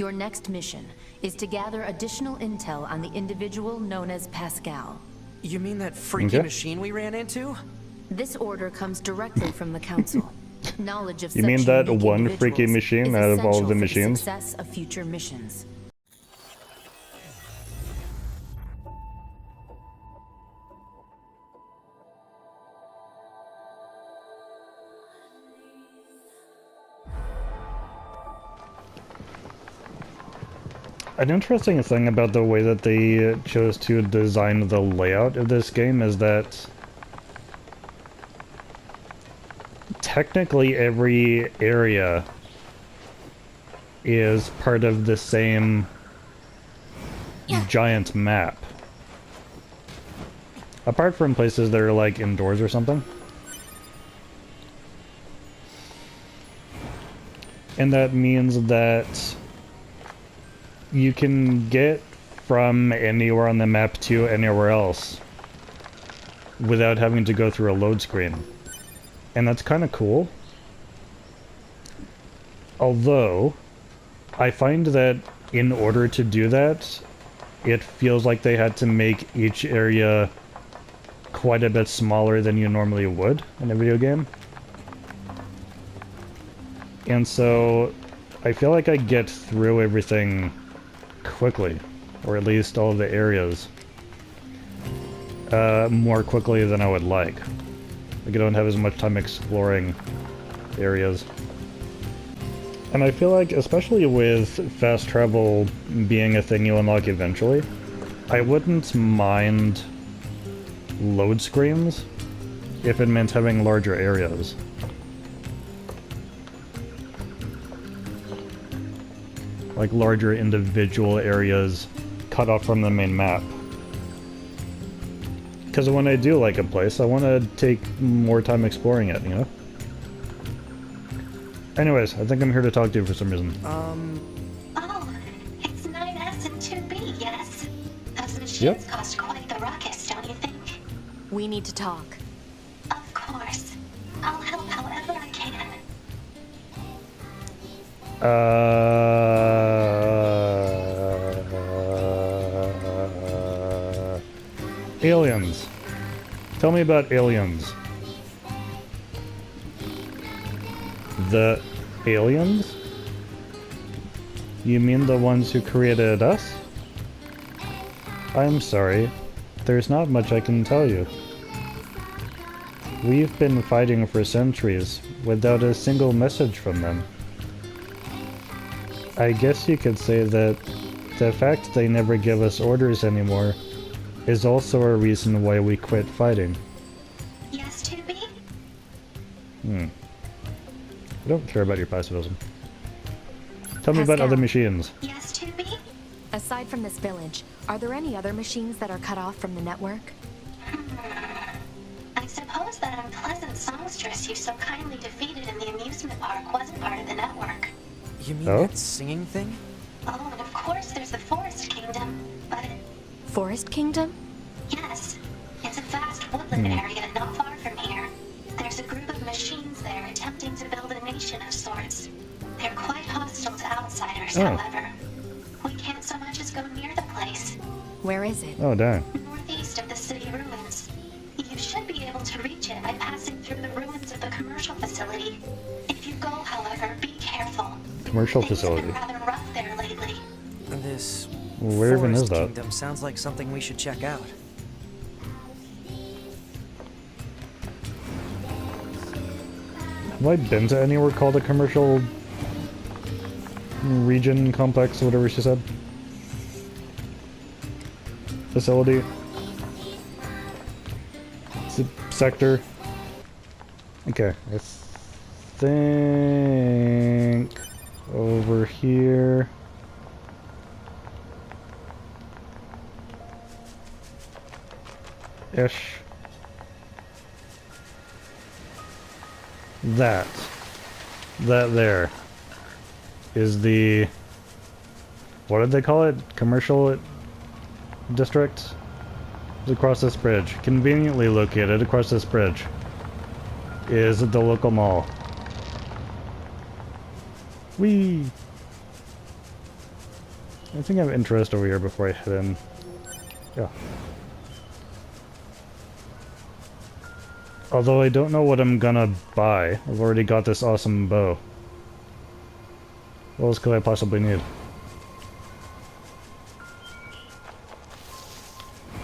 Your next mission is to gather additional intel on the individual known as Pascal. You mean that freaky machine we ran into? This order comes directly from the Council. Knowledge of You mean that one freaky individuals machine is out of all of the essential for machines? success of future missions. An interesting thing about the way that they chose to design the layout of this game is that technically every area is part of the same giant map. Apart from places that are like indoors or something. And that means that you can get from anywhere on the map to anywhere else without having to go through a load screen. And that's kind of cool. Although, I find that in order to do that, it feels like they had to make each area quite a bit smaller than you normally would in a video game. And so, I feel like I get through everything quickly, or at least all of the areas, more quickly than I would like. Like I don't have as much time exploring areas. And I feel like, especially with fast travel being a thing you unlock eventually, I wouldn't mind load screens if it meant having larger areas. Like larger individual areas cut off from the main map. Because when I do like a place, I want to take more time exploring it, you know? Anyways, I think I'm here to talk to you for some reason. Oh, it's 9S and 2B, yes? Those machines cost quite the ruckus, don't you think? We need to talk. Of course. I'll help however I can. Aliens. Tell me about aliens. The aliens? You mean the ones who created us? I'm sorry. There's not much I can tell you. We've been fighting for centuries without a single message from them. I guess you could say that the fact they never give us orders anymore is also a reason why we quit fighting. Yes, 2B? I don't care about your pacifism. Tell me about other machines. Yes, 2B? Aside from this village, are there any other machines that are cut off from the network? I suppose that unpleasant songstress you so kindly defeated in the amusement park wasn't part of the network. You mean that singing thing? Oh, and of course there's the Forest Kingdom, but... Forest Kingdom? Yes. It's a vast woodland area not far from here. There's a group of machines there attempting to build a nation of sorts. They're quite hostile to outsiders, however. We can't so much as go near the place. Where is it? Oh, darn. Northeast of the city ruins. You should be able to reach it by passing through the ruins of the commercial facility. If you go, however, be careful. Commercial facility. Things have been rather rough there lately. This Where even is Forest that? Kingdom sounds like something we should check out. Have I been to anywhere called a commercial region, complex, whatever she said? Facility? Sector? Okay, I think over here. Ish. That there is the, what did they call it? Commercial district? Across this bridge. Conveniently located across this bridge is the local mall. Whee! I think I have interest over here before I head in. Yeah. Although I don't know what I'm gonna buy. I've already got this awesome bow. What else could I possibly need?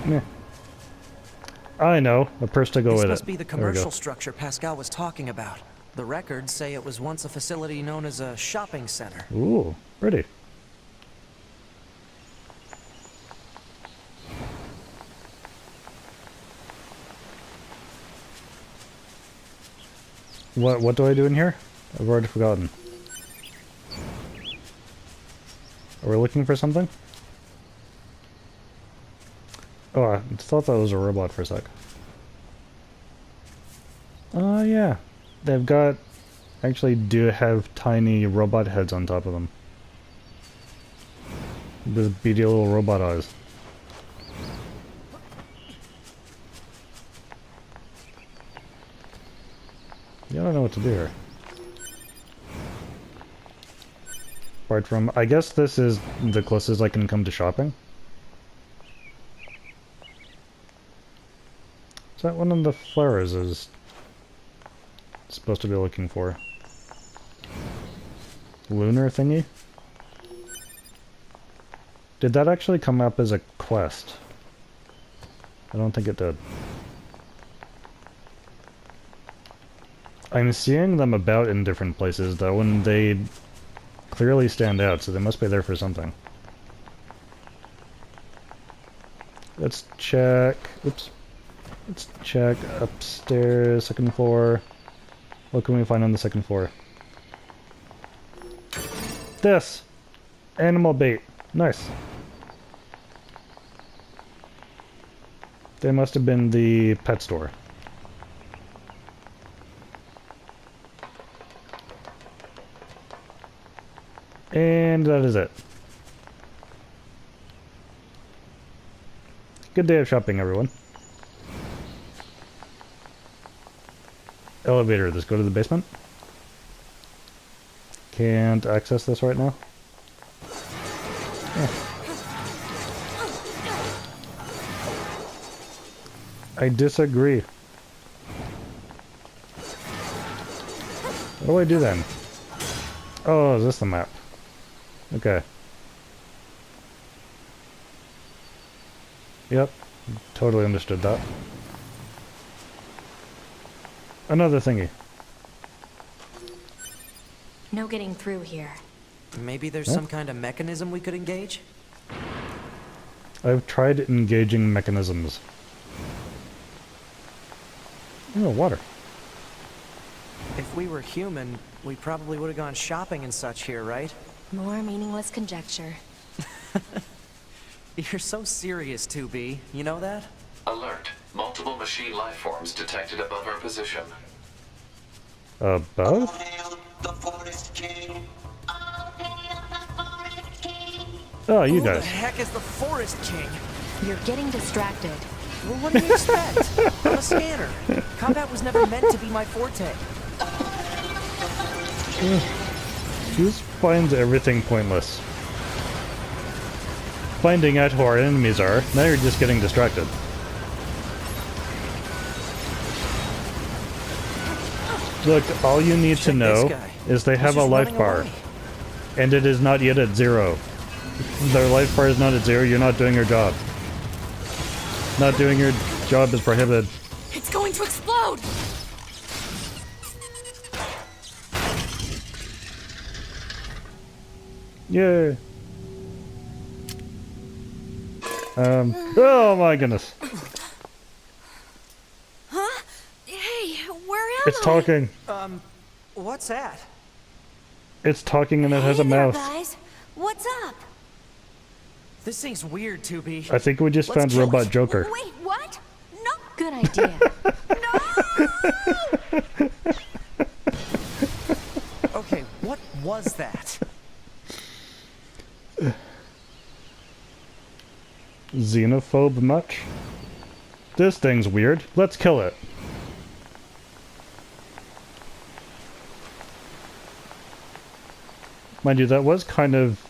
Meh. I know, a purse to go This with it. must be the There we go. commercial structure Pascal was talking about. The records say it was once a facility known as a shopping center. Ooh, pretty. What do I do in here? I've already forgotten. Are we looking for something? Oh, I thought that was a robot for a sec. Oh yeah. They've got... actually do have tiny robot heads on top of them. With beady little robot eyes. Yeah, I don't know what to do here. Apart from... I guess this is the closest I can come to shopping. Is that one of the flowers is supposed to be looking for? Lunar thingy? Did that actually come up as a quest? I don't think it did. I'm seeing them about in different places though, and they clearly stand out, so they must be there for something. Let's check... oops. Let's check upstairs, second floor. What can we find on the second floor? This! Animal bait. Nice. They must have been the pet store. And that is it. Good day of shopping, everyone. Elevator, let's go to the basement. Can't access this right now. Yeah. I disagree. What do I do then? Oh, is this the map? Okay. Yep, totally understood that. Another thingy. No getting through here. Maybe there's Huh? some kind of mechanism we could engage? I've tried engaging mechanisms. Oh, water. If we were human, we probably would have gone shopping and such here, right? More meaningless conjecture. You're so serious, 2B. You know that? Alert. Multiple machine lifeforms detected above our position. Above? The forest king. All hail the forest king. Oh, you Who the guys. heck is the Forest King? You're getting distracted. Well, what do you expect? I'm a scanner. Combat was never meant to be my forte. She just finds everything pointless. Finding out who our enemies are, now you're just getting distracted. Look, all you need to Check this know guy. is they have He's a just life running bar. away. And it is not yet at 0. Their life bar is not at 0, you're not doing your job. Not doing your job is prohibited. It's going to explode! Yay! Oh my goodness. Huh? Hey, where am It's talking. What's that? It's talking and it has a mouth. guys. What's up? This seems weird, 2B. I think we just Let's found kill Robot it. Joker. Wait, what? No. Good idea. No! Okay, what was that? Xenophobe much? This thing's weird. Let's kill it. Mind you, that was kind of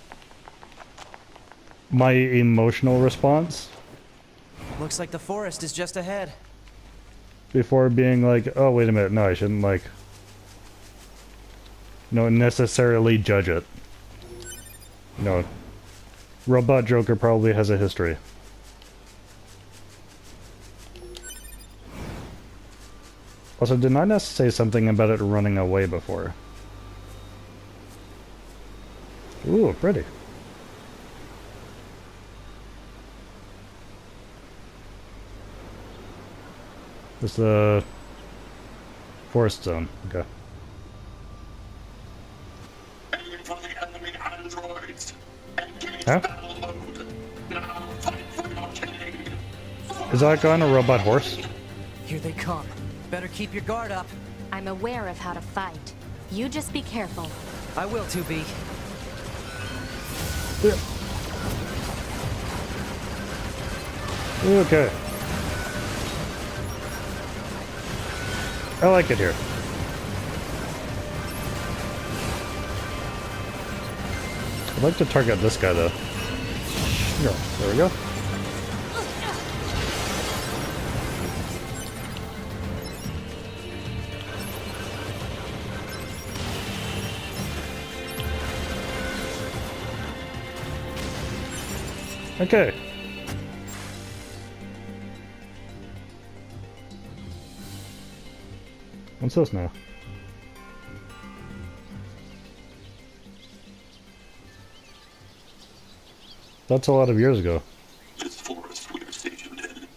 my emotional response Looks like the forest is just ahead. before being like, oh, wait a minute, no, I shouldn't, like, no, necessarily judge it. No. Robot Joker probably has a history. Also, did not Ness say something about it running away before? Ooh, pretty. This is the forest zone. Okay. Aim for the enemy androids. Engage Huh? battle mode. Now fight for your king. Is that guy on a robot horse? Here they come. Better keep your guard up. I'm aware of how to fight. You just be careful. I will, 2B. Okay. I like it here. I'd like to target this guy though. Yeah, there we go. Okay. What's this now? That's a lot of years ago. This forest we are stationed in.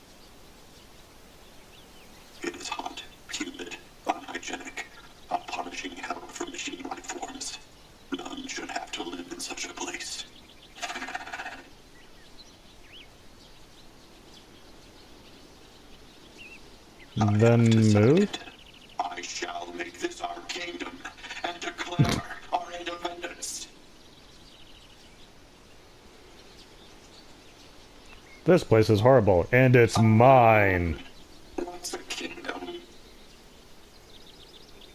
It is hot, humid, unhygienic, a punishing hell for machine life forms. None should have to live in such a place. Then move? I shall make this our kingdom and declare our independence. This place is horrible, and it's mine. What's a kingdom?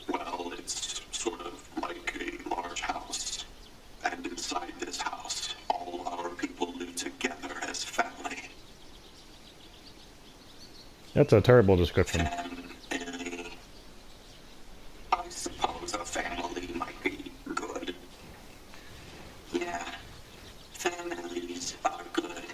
Well, it's sort of like a large house. And inside this house, all our people live together as family. That's a terrible description. I suppose a family might be good. Yeah, families are good.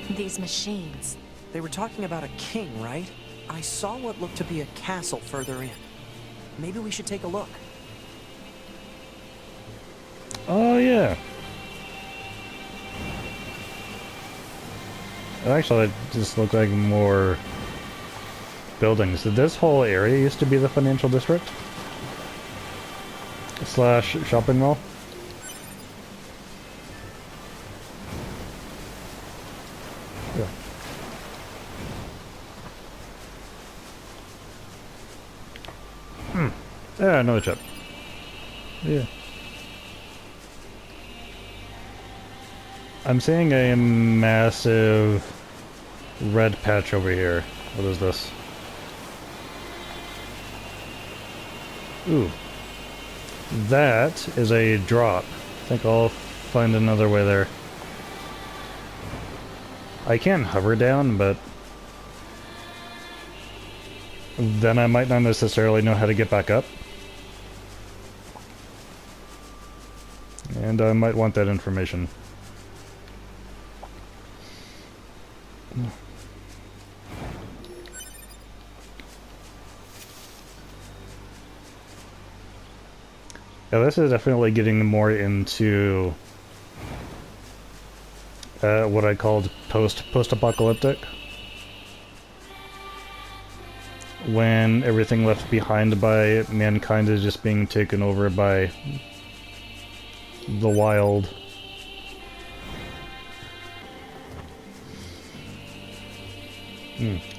These machines. They were talking about a king, right? I saw what looked to be a castle further in. Maybe we should take a look. Oh, yeah. Actually, it just looked like more buildings. This whole area used to be the financial district? Slash shopping mall? Yeah. Yeah, another chip. Yeah. I'm seeing a massive red patch over here. What is this? Ooh. That is a drop. I think I'll find another way there. I can hover down, but then I might not necessarily know how to get back up. And I might want that information. Yeah, this is definitely getting more into what I called post-apocalyptic. When everything left behind by mankind is just being taken over by the wild.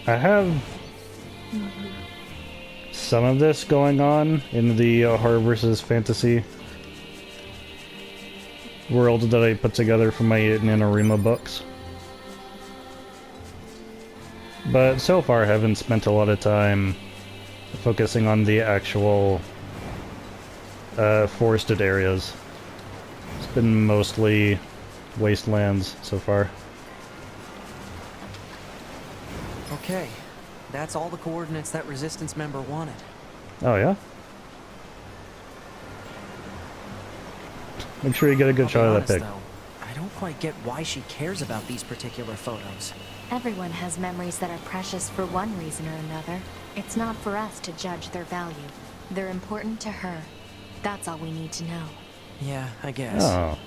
I have some of this going on in the horror versus fantasy world that I put together for my NaNoWriMo books. But so far I haven't spent a lot of time focusing on the actual forested areas. It's been mostly wastelands so far. Okay, that's all the coordinates that Resistance member wanted. Oh yeah? Make sure you get a good I'll be shot of honest, that pig. though, I don't quite get why she cares about these particular photos. Everyone has memories that are precious for one reason or another. It's not for us to judge their value. They're important to her. That's all we need to know. Yeah, I guess. Oh.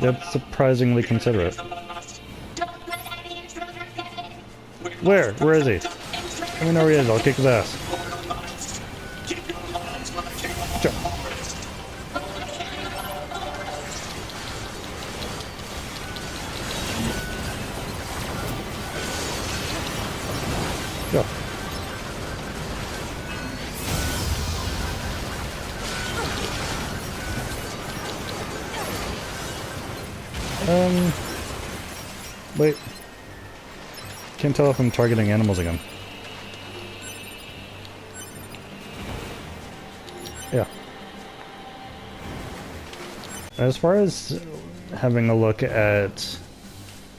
That's surprisingly considerate. Don't let any intruder get in. Where? Where is he? Let me know where he is. I'll kick his ass. Sure. Go. Wait. Can't tell if I'm targeting animals again. Yeah. As far as having a look at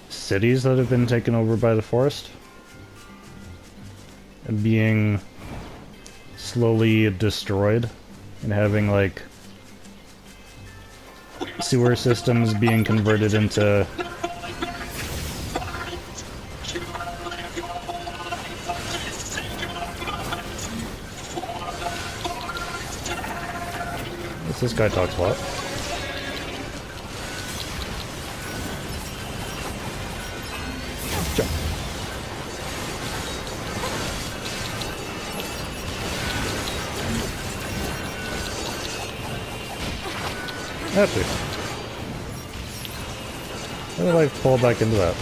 cities that have been taken over by the forest and being slowly destroyed and having like sewer systems being converted into this guy talks a lot. Jump. That's it. How did I fall back into that?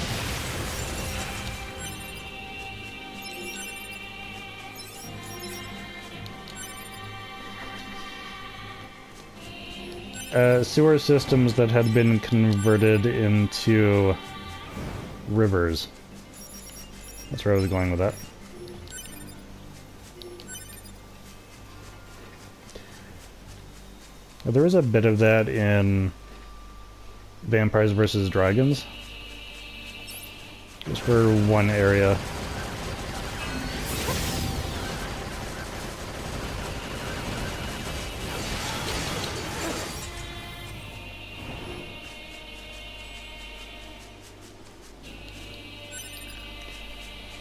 Sewer systems that had been converted into rivers. That's where I was going with that. There is a bit of that in Vampires vs. Dragons. Just for one area.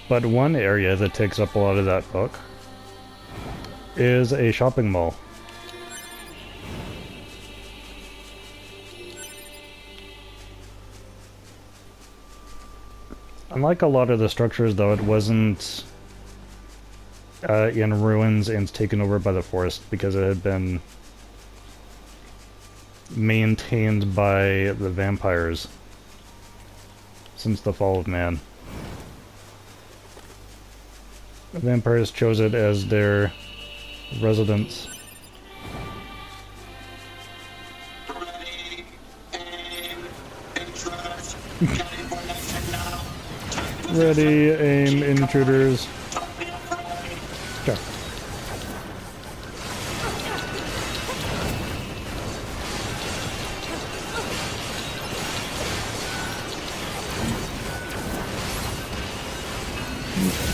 But one area that takes up a lot of that book is a shopping mall. Unlike a lot of the structures, though, it wasn't in ruins and taken over by the forest because it had been maintained by the vampires since the fall of man. The vampires chose it as their residence. Ready, aim, intruders. Go.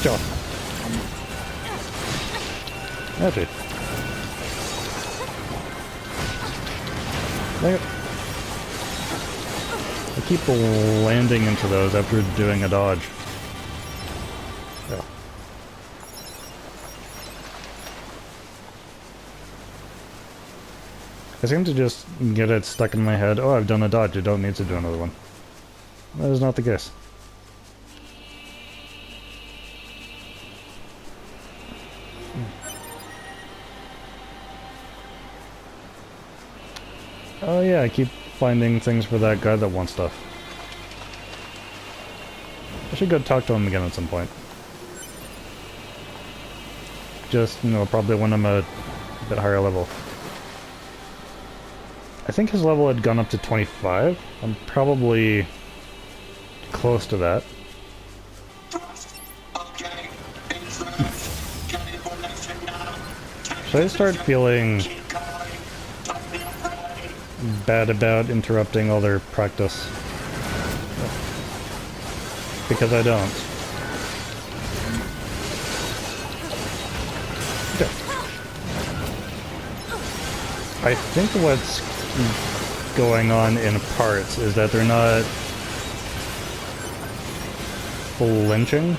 Go. That's it. I keep landing into those after doing a dodge. Yeah. I seem to just get it stuck in my head. Oh, I've done a dodge. You don't need to do another one. That is not the case. Oh yeah, I keep finding things for that guy that wants stuff. I should go talk to him again at some point. Just, you know, probably when I'm a bit higher level. I think his level had gone up to 25. I'm probably close to that. So I start feeling bad about interrupting all their practice. Because I don't. Okay. I think what's going on in parts is that they're not flinching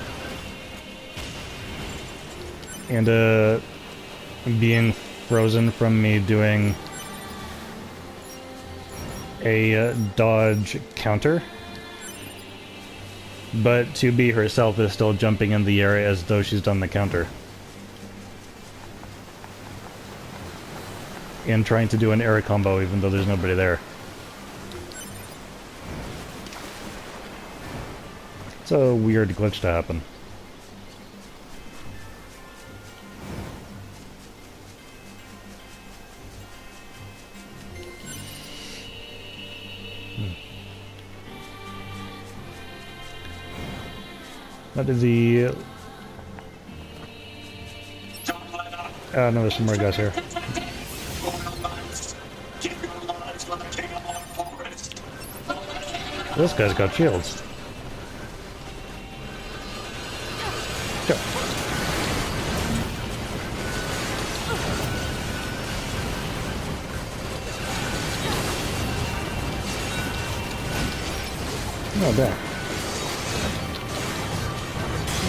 and being frozen from me doing a dodge counter, but 2B herself is still jumping in the air as though she's done the counter and trying to do an air combo even though there's nobody there. It's a weird glitch to happen. What is the... no, there's some more guys here. This guy's got shields. Go. Oh, damn.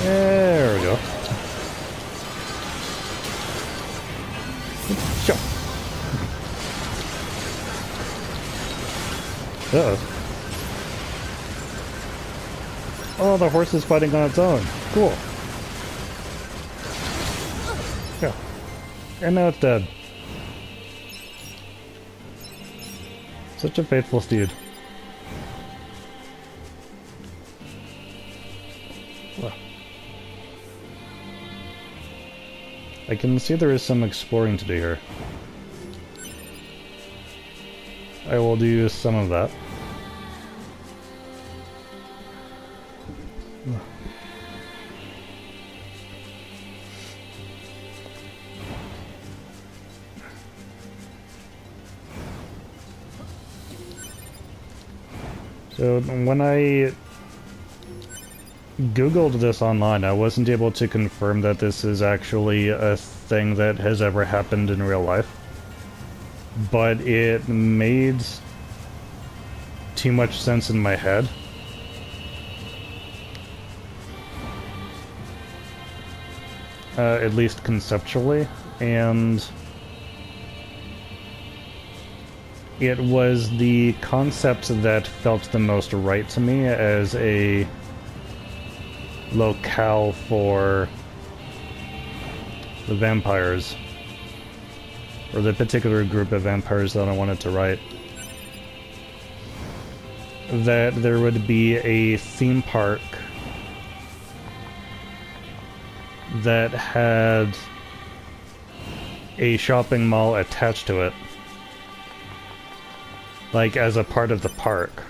There we go. Sure. Uh-oh. Oh, the horse is fighting on its own. Cool. Yeah. And now it's dead. Such a faithful steed. Well. I can see there is some exploring to do here. I will do some of that. So when I Googled this online, I wasn't able to confirm that this is actually a thing that has ever happened in real life. But it made too much sense in my head. At least conceptually, and it was the concept that felt the most right to me as a locale for the vampires, or the particular group of vampires that I wanted to write. That there would be a theme park that had a shopping mall attached to it, like as a part of the park.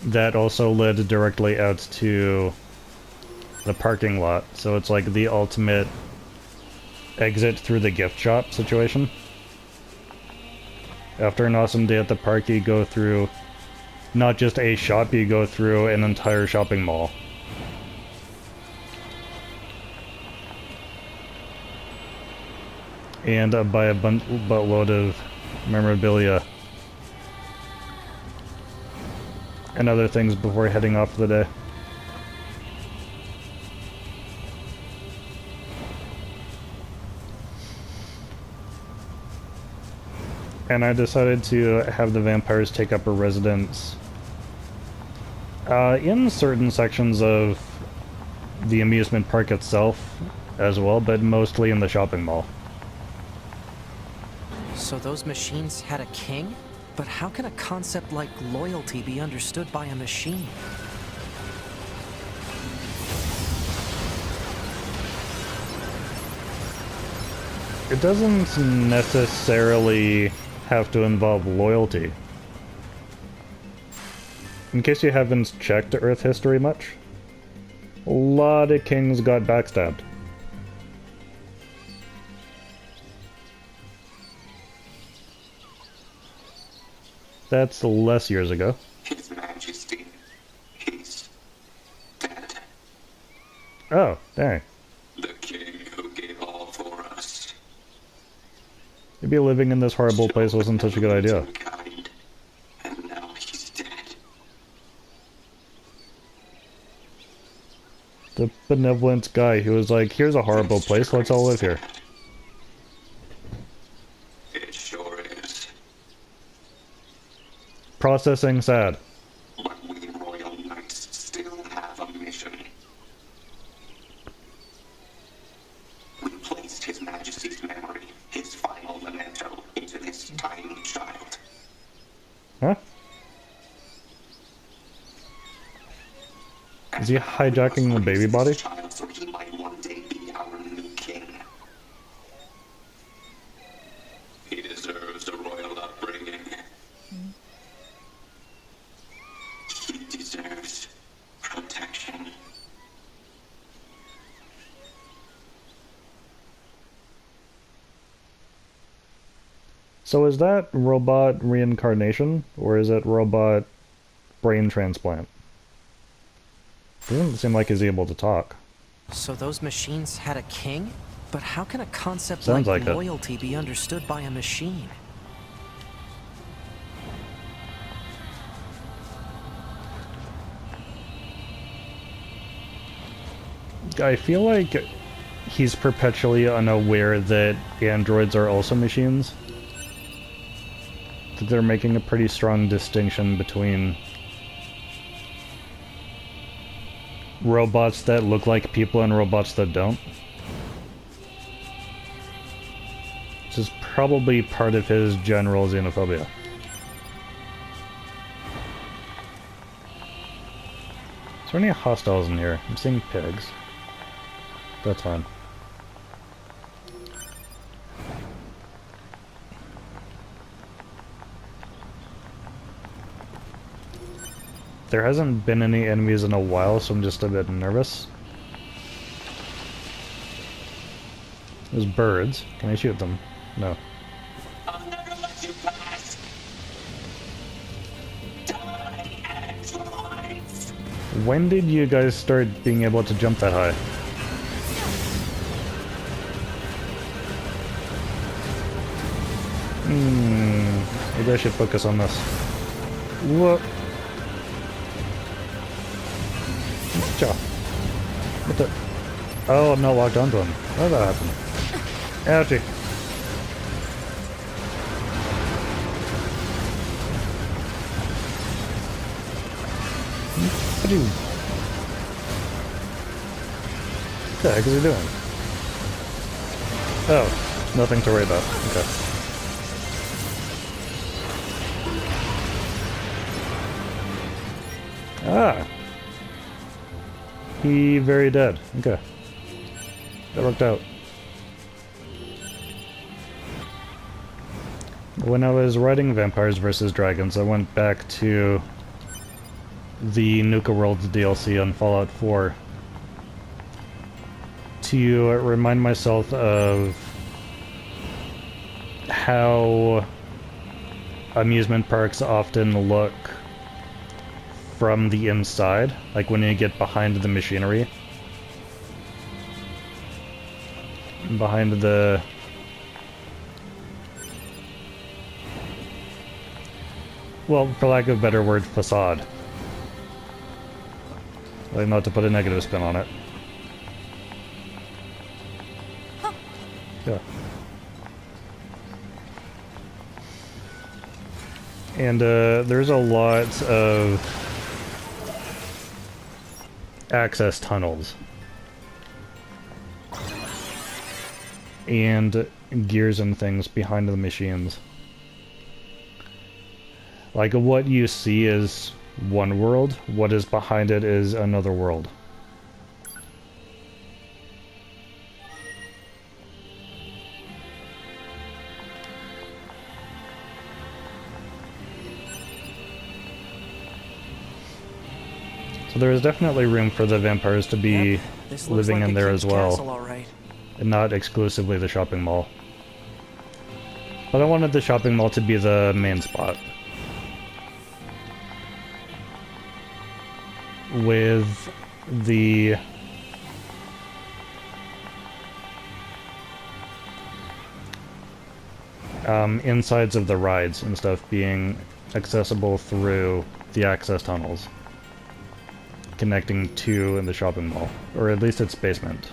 That also led directly out to the parking lot, so it's like the ultimate exit through the gift shop situation. After an awesome day at the park, you go through not just a shop, you go through an entire shopping mall. And buy a buttload of memorabilia and other things before heading off for the day. And I decided to have the vampires take up a residence in certain sections of the amusement park itself as well, but mostly in the shopping mall. So those machines had a king? But how can a concept like loyalty be understood by a machine? It doesn't necessarily have to involve loyalty. In case you haven't checked Earth history much, A lot of kings got backstabbed. That's less years ago. His Majesty, he's dead. Oh, dang. The king who gave all for us. Maybe living in this horrible place wasn't such a good idea. Kind, and now he's dead. The benevolent guy who was like, here's a horrible place, let's all live here. It sure is. Processing sad. But we royal knights still have a mission. We placed His Majesty's memory, his final memento, into this tiny child. Huh? Is he hijacking the baby body? Child, so he might one day be our new king. He deserves a royal upbringing. He deserves protection. So is that robot reincarnation, or is it robot brain transplant? Doesn't seem like he's able to talk. So those machines had a king? But how can a concept Sounds like like it. loyalty be understood by a machine? I feel like he's perpetually unaware that androids are also machines. I think they're making a pretty strong distinction between robots that look like people and robots that don't. This is probably part of his general xenophobia. Is there any hostiles in here? I'm seeing pigs. That's fine. There hasn't been any enemies in a while, so I'm just a bit nervous. There's birds. Can I shoot them? No. I'll never let you pass. Die, androids. When did you guys start being able to jump that high? Maybe I should focus on this. What? Cha. What the? Oh, I'm not locked onto him. How did that happen? Ouchie. What the heck is he doing? Oh, nothing to worry about. Okay. Ah! He very dead. Okay. That worked out. When I was writing Vampires vs. Dragons, I went back to the Nuka Worlds DLC on Fallout 4 to remind myself of how amusement parks often look from the inside, like when you get behind the machinery. Behind the... well, for lack of a better word, facade. Like, not to put a negative spin on it. Yeah. And there's a lot of access tunnels and gears and things behind the machines. Like, what you see is one world, what is behind it is another world. So there is definitely room for the vampires to be Yep, this looks living like in a there king's as well, castle, all right. and not exclusively the shopping mall. But I wanted the shopping mall to be the main spot. With the insides of the rides and stuff being accessible through the access tunnels connecting to the shopping mall, or at least its basement.